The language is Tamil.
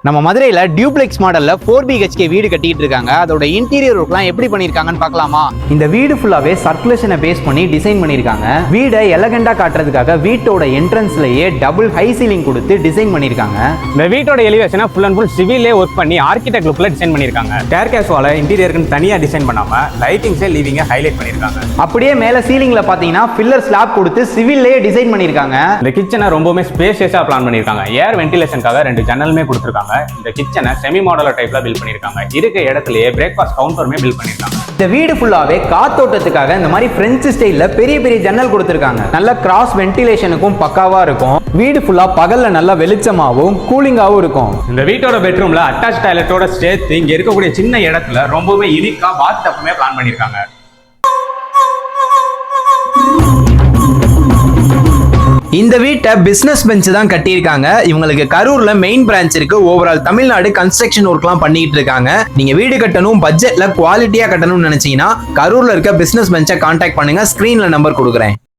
நம்ம மதுரையில டியூப்ளெக்ஸ் மாடல்ல 4BHK வீடு கட்டிட்டு இருக்காங்க. அதோட இன்டீரியர் ஒர்க்லாம் எப்படி பண்ணிருக்காங்கன்னு பார்க்கலாமா? இந்த வீடு ஃபுல்லாவே சர்க்குலேஷனை பேஸ் பண்ணி டிசைன் பண்ணிருக்காங்க. வீடை எலகண்டா காட்டுறதுக்காக வீட்டோட என்ட்ரன்ஸ்லயே டபுள் ஹை சீலிங் கொடுத்து டிசைன் பண்ணிருக்காங்க. இந்த வீட்டோட எலிவேஷனை ஃபுல் அண்ட் ஃபுல் சிவிலே ஒர்க் பண்ணி ஆர்கிடெக்ட் லுக்ல டிசைன் பண்ணிருக்காங்க. ஸ்டேர்கேஸ் வால இன்டீரியருக்கு தனியா டிசைன் பண்ணாம லைட்டிங்ஸே லிவிங்க ஹைலைட் பண்ணிருக்காங்க. அப்படியே மேல சீலிங்ல பாத்தீங்கன்னா பில்லர் ஸ்லாப் கொடுத்து சிவில்லே டிசைன் பண்ணிருக்காங்க. இந்த கிச்சனை ரொம்பவே ஸ்பேஷியஸா பிளான் பண்ணிருக்காங்க. ஏர் வென்டிலேஷனுக்காக 2 ஜன்னலுமே கொடுத்துருக்காங்க. இந்த கிச்சனை செமி மாடலர் டைப்ல பில்ட் பண்ணிருக்காங்க. இருக்க இடத்துலயே பிரேக்ஃபாஸ்ட் கவுண்டருமே பில்ட் பண்ணிருக்காங்க. இந்த வீடு ஃபுல்லாவே காத்தோட்டத்துக்காக இந்த மாதிரி பிரெஞ்சு ஸ்டைல்ல பெரிய பெரிய ஜன்னல் கொடுத்திருக்காங்க. நல்ல கிராஸ் வென்டிலேஷனுக்கும் பக்காவா இருக்கும். வீடு ஃபுல்லா பகல்ல நல்ல வெளிச்சமாவும் கூலிங்காவும் இருக்கும். இந்த வீட்டோட பெட்ரூம்ல அட்டாச் டாய்லெட்டோட சேர்த்து இங்க இருக்கக்கூடிய சின்ன இடத்துல ரொம்பவே யூனிக்கா பாத் டப்புமே பிளான் பண்ணிருக்காங்க. இந்த வீட்டை பிசினஸ் பெஞ்ச் தான் கட்டியிருக்காங்க. இவங்களுக்கு கரூர்ல மெயின் பிரான்ச் இருக்கு. ஓவரால் தமிழ்நாடு கன்ஸ்ட்ரக்ஷன் ஒர்க்லாம் பண்ணிட்டு இருக்காங்க. நீங்க வீடு கட்டணும், பட்ஜெட்ல குவாலிட்டியா கட்டணும்னு நினைச்சீங்கன்னா கரூர்ல இருக்க பிசினஸ் பெஞ்சை கான்டாக்ட் பண்ணுங்க. ஸ்கிரீன்ல நம்பர் கொடுக்குறேன்.